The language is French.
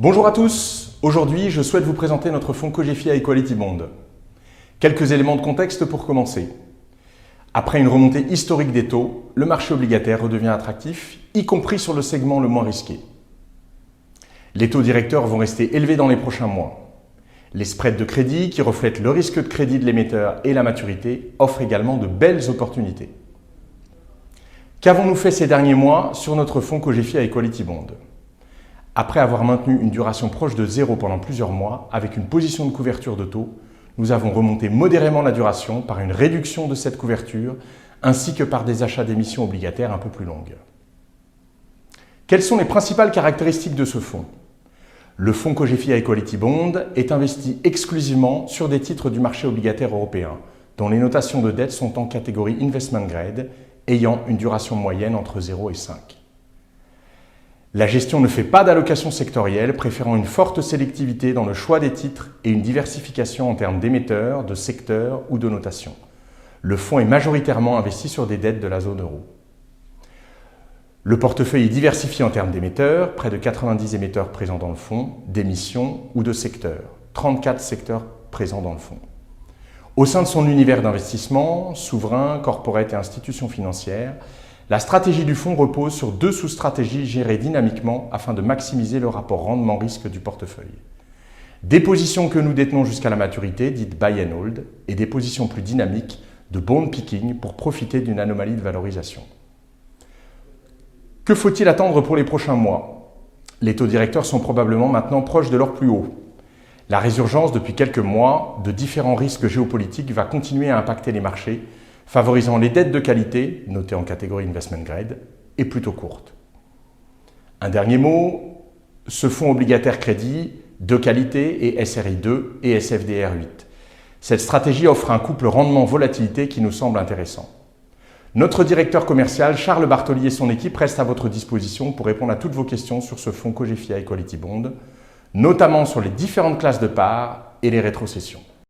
Bonjour à tous, aujourd'hui je souhaite vous présenter notre fonds Cogefia Equality Bond. Quelques éléments de contexte pour commencer. Après une remontée historique des taux, le marché obligataire redevient attractif, y compris sur le segment le moins risqué. Les taux directeurs vont rester élevés dans les prochains mois. Les spreads de crédit, qui reflètent le risque de crédit de l'émetteur et la maturité, offrent également de belles opportunités. Qu'avons-nous fait ces derniers mois sur notre fonds Cogefia Equality Bond? Après avoir maintenu une duration proche de 0 pendant plusieurs mois, avec une position de couverture de taux, nous avons remonté modérément la duration par une réduction de cette couverture, ainsi que par des achats d'émissions obligataires un peu plus longues. Quelles sont les principales caractéristiques de ce fonds? Le fonds Cogefia Equality Bond est investi exclusivement sur des titres du marché obligataire européen, dont les notations de dette sont en catégorie Investment Grade, ayant une duration moyenne entre 0 et 5. La gestion ne fait pas d'allocation sectorielle, préférant une forte sélectivité dans le choix des titres et une diversification en termes d'émetteurs, de secteurs ou de notation. Le fonds est majoritairement investi sur des dettes de la zone euro. Le portefeuille est diversifié en termes d'émetteurs, près de 90 émetteurs présents dans le fonds, d'émissions ou de secteurs, 34 secteurs présents dans le fonds. Au sein de son univers d'investissement, souverain, corporate et institutions financières, la stratégie du fonds repose sur deux sous-stratégies gérées dynamiquement afin de maximiser le rapport rendement-risque du portefeuille. Des positions que nous détenons jusqu'à la maturité, dites buy and hold, et des positions plus dynamiques de bond picking pour profiter d'une anomalie de valorisation. Que faut-il attendre pour les prochains mois? Les taux directeurs sont probablement maintenant proches de leur plus haut. La résurgence depuis quelques mois de différents risques géopolitiques va continuer à impacter les marchés, favorisant les dettes de qualité, notées en catégorie Investment Grade, et plutôt courtes. Un dernier mot, ce fonds obligataire crédit de qualité est SRI 2 et SFDR 8. Cette stratégie offre un couple rendement-volatilité qui nous semble intéressant. Notre directeur commercial, Charles Bartoli, et son équipe restent à votre disposition pour répondre à toutes vos questions sur ce fonds Cogefia Equality Bond, notamment sur les différentes classes de parts et les rétrocessions.